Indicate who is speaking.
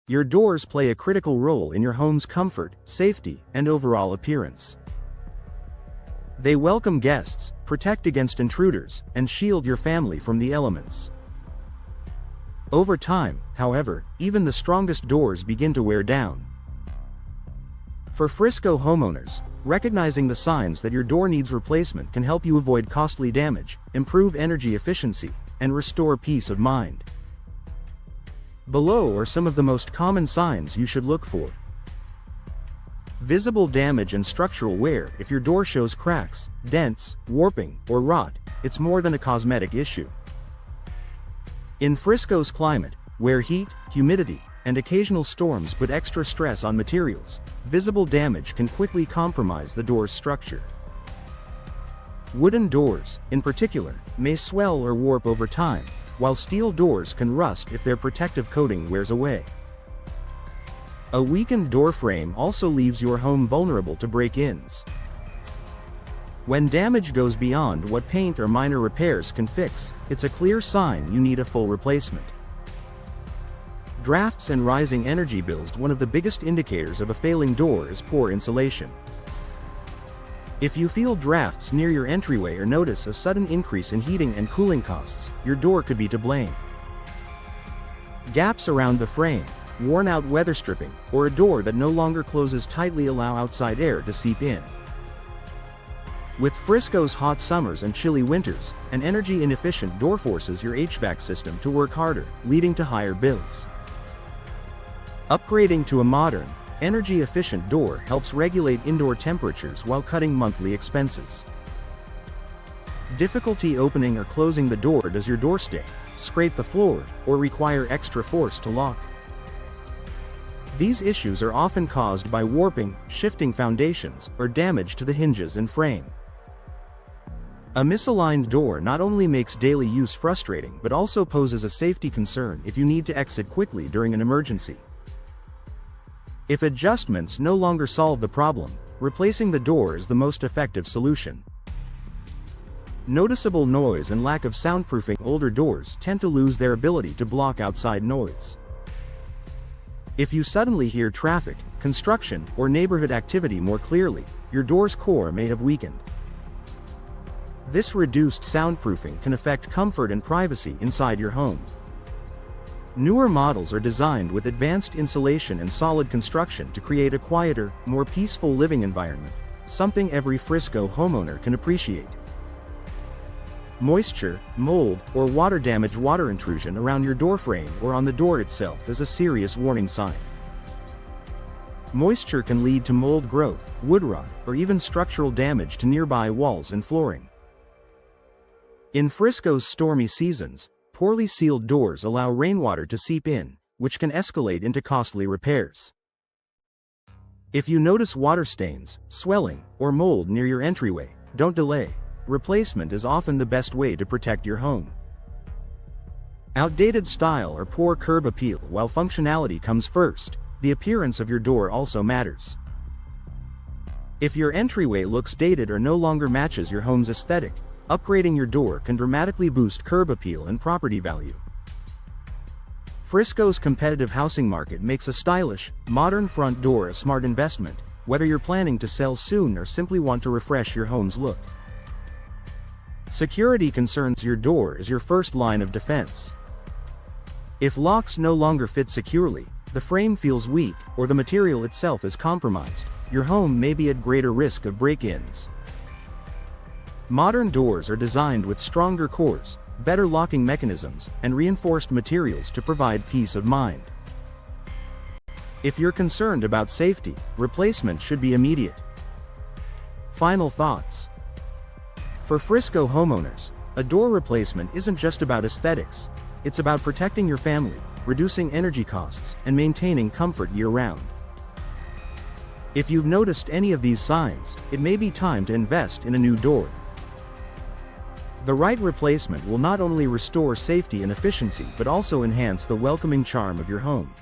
Speaker 1: Your doors play a critical role in your home's comfort, safety, and overall appearance. They welcome guests, protect against intruders, and shield your family from the elements. Over time, however, even the strongest doors begin to wear down. For Frisco homeowners, recognizing the signs that your door needs replacement can help you avoid costly damage, improve energy efficiency, and restore peace of mind. Below are some of the most common signs you should look for. Visible damage and structural wear. If your door shows cracks, dents, warping, or rot, it's more than a cosmetic issue. In Frisco's climate, where heat, humidity, and occasional storms put extra stress on materials, visible damage can quickly compromise the door's structure. Wooden doors, in particular, may swell or warp over time, while steel doors can rust if their protective coating wears away. A weakened door frame also leaves your home vulnerable to break-ins. When damage goes beyond what paint or minor repairs can fix, it's a clear sign you need a full replacement. Drafts and rising energy bills. One of the biggest indicators of a failing door is poor insulation. If you feel drafts near your entryway or notice a sudden increase in heating and cooling costs, your door could be to blame. Gaps around the frame, worn-out weather stripping, or a door that no longer closes tightly allow outside air to seep in. With Frisco's hot summers and chilly winters, an energy-inefficient door forces your HVAC system to work harder, leading to higher bills. Upgrading to a modern, energy-efficient door helps regulate indoor temperatures while cutting monthly expenses. Difficulty opening or closing the door. Does your door stick, scrape the floor, or require extra force to lock? These issues are often caused by warping, shifting foundations, or damage to the hinges and frame. A misaligned door not only makes daily use frustrating but also poses a safety concern if you need to exit quickly during an emergency. If adjustments no longer solve the problem, replacing the door is the most effective solution. Noticeable noise and lack of soundproofing. Older doors tend to lose their ability to block outside noise. If you suddenly hear traffic, construction, or neighborhood activity more clearly, your door's core may have weakened. This reduced soundproofing can affect comfort and privacy inside your home. Newer models are designed with advanced insulation and solid construction to create a quieter, more peaceful living environment, something every Frisco homeowner can appreciate. Moisture, mold, or water damage. Water intrusion around your door frame or on the door itself is a serious warning sign. Moisture can lead to mold growth, wood rot, or even structural damage to nearby walls and flooring. In Frisco's stormy seasons, poorly sealed doors allow rainwater to seep in, which can escalate into costly repairs. If you notice water stains, swelling, or mold near your entryway, don't delay. Replacement is often the best way to protect your home. Outdated style or poor curb appeal. While functionality comes first, the appearance of your door also matters. If your entryway looks dated or no longer matches your home's aesthetic, upgrading your door can dramatically boost curb appeal and property value. Frisco's competitive housing market makes a stylish, modern front door a smart investment, whether you're planning to sell soon or simply want to refresh your home's look. Security concerns. Your door is your first line of defense. If locks no longer fit securely, the frame feels weak, or the material itself is compromised, your home may be at greater risk of break-ins. Modern doors are designed with stronger cores, better locking mechanisms, and reinforced materials to provide peace of mind. If you're concerned about safety, replacement should be immediate. Final thoughts. For Frisco homeowners, a door replacement isn't just about aesthetics, it's about protecting your family, reducing energy costs, and maintaining comfort year-round. If you've noticed any of these signs, it may be time to invest in a new door. The right replacement will not only restore safety and efficiency but also enhance the welcoming charm of your home.